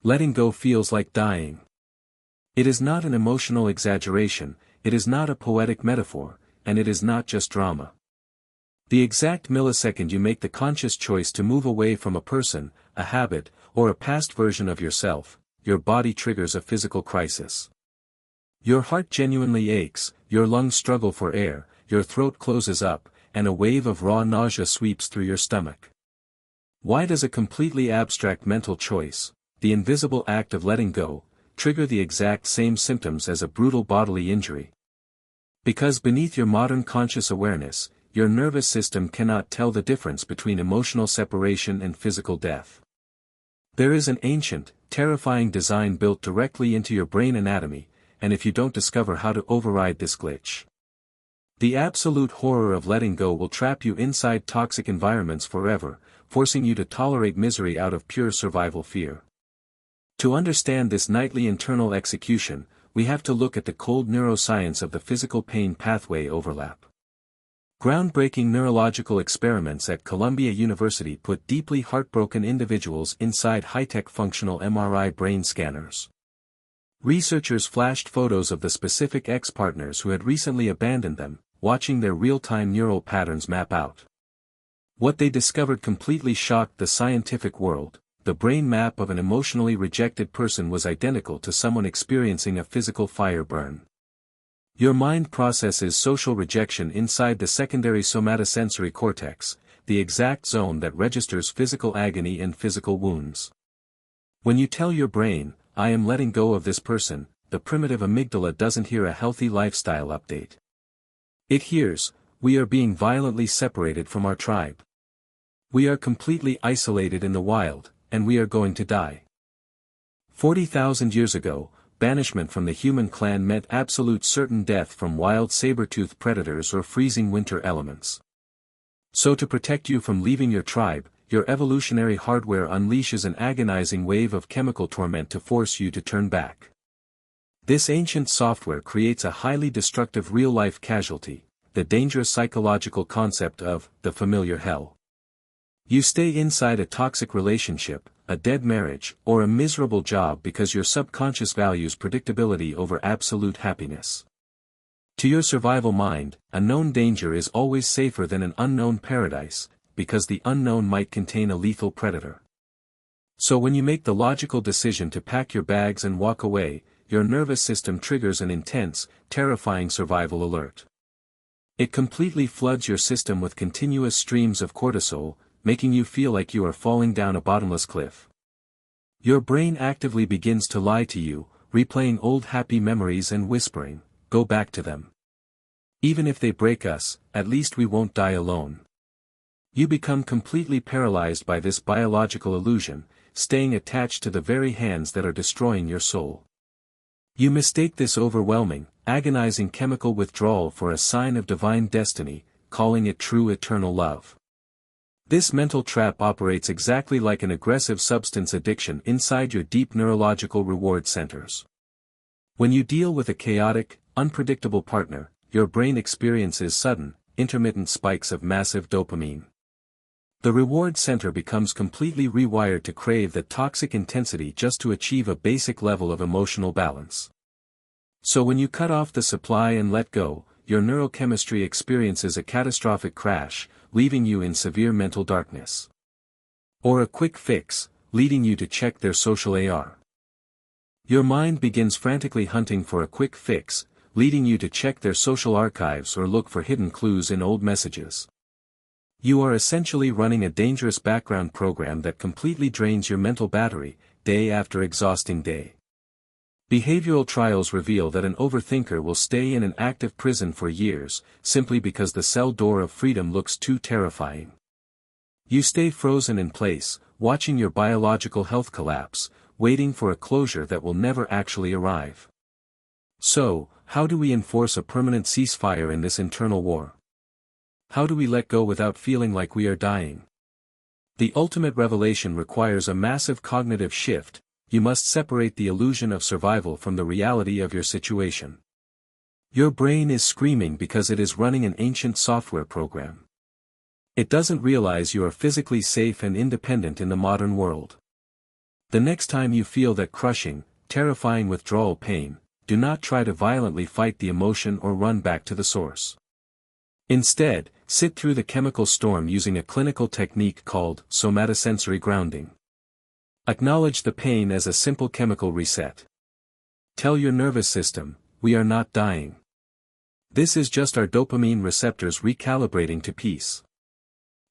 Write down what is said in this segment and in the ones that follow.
Letting go feels like dying. It is not an emotional exaggeration, it is not a poetic metaphor, and it is not just drama. The exact millisecond you make the conscious choice to move away from a person, a habit, or a past version of yourself, your body triggers a physical crisis. Your heart genuinely aches, your lungs struggle for air, your throat closes up, and a wave of raw nausea sweeps through your stomach. Why does a completely abstract mental choice, the invisible act of letting go, trigger the exact same symptoms as a brutal bodily injury? Because beneath your modern conscious awareness, your nervous system cannot tell the difference between emotional separation and physical death. There is an ancient, terrifying design built directly into your brain anatomy, and if you don't discover how to override this glitch, the absolute horror of letting go will trap you inside toxic environments forever, forcing you to tolerate misery out of pure survival fear. To understand this nightly internal execution, we have to look at the cold neuroscience of the physical pain pathway overlap. Groundbreaking neurological experiments at Columbia University put deeply heartbroken individuals inside high-tech functional MRI brain scanners. Researchers flashed photos of the specific ex-partners who had recently abandoned them, watching their real-time neural patterns map out. What they discovered completely shocked the scientific world. The brain map of an emotionally rejected person was identical to someone experiencing a physical fire burn. Your mind processes social rejection inside the secondary somatosensory cortex, the exact zone that registers physical agony and physical wounds. When you tell your brain, "I am letting go of this person," the primitive amygdala doesn't hear a healthy lifestyle update. It hears, "We are being violently separated from our tribe. We are completely isolated in the wild, and we are going to die." 40,000 years ago, banishment from the human clan meant absolute certain death from wild saber-toothed predators or freezing winter elements. So to protect you from leaving your tribe, your evolutionary hardware unleashes an agonizing wave of chemical torment to force you to turn back. This ancient software creates a highly destructive real-life casualty, the dangerous psychological concept of the familiar hell. You stay inside a toxic relationship, a dead marriage, or a miserable job because your subconscious values predictability over absolute happiness. To your survival mind, a known danger is always safer than an unknown paradise, because the unknown might contain a lethal predator. So when you make the logical decision to pack your bags and walk away, your nervous system triggers an intense, terrifying survival alert. It completely floods your system with continuous streams of cortisol, making you feel like you are falling down a bottomless cliff. Your brain actively begins to lie to you, replaying old happy memories and whispering, "Go back to them. Even if they break us, at least we won't die alone." You become completely paralyzed by this biological illusion, staying attached to the very hands that are destroying your soul. You mistake this overwhelming, agonizing chemical withdrawal for a sign of divine destiny, calling it true eternal love. This mental trap operates exactly like an aggressive substance addiction inside your deep neurological reward centers. When you deal with a chaotic, unpredictable partner, your brain experiences sudden, intermittent spikes of massive dopamine. The reward center becomes completely rewired to crave that toxic intensity just to achieve a basic level of emotional balance. So when you cut off the supply and let go, your neurochemistry experiences a catastrophic crash, leaving you in severe mental darkness. Or a quick fix, leading you to check their social AR. Your mind begins frantically hunting for a quick fix, leading you to check their social archives or look for hidden clues in old messages. You are essentially running a dangerous background program that completely drains your mental battery, day after exhausting day. Behavioral trials reveal that an overthinker will stay in an active prison for years, simply because the cell door of freedom looks too terrifying. You stay frozen in place, watching your biological health collapse, waiting for a closure that will never actually arrive. So, how do we enforce a permanent ceasefire in this internal war? How do we let go without feeling like we are dying? The ultimate revelation requires a massive cognitive shift. You must separate the illusion of survival from the reality of your situation. Your brain is screaming because it is running an ancient software program. It doesn't realize you are physically safe and independent in the modern world. The next time you feel that crushing, terrifying withdrawal pain, do not try to violently fight the emotion or run back to the source. Instead, sit through the chemical storm using a clinical technique called somatosensory grounding. Acknowledge the pain as a simple chemical reset. Tell your nervous system, we are not dying. This is just our dopamine receptors recalibrating to peace.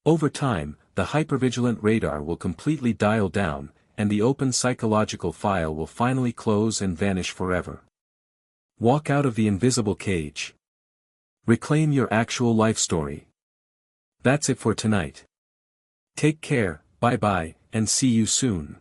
Over time, the hypervigilant radar will completely dial down, and the open psychological file will finally close and vanish forever. Walk out of the invisible cage. Reclaim your actual life story. That's it for tonight. Take care, bye-bye, and see you soon.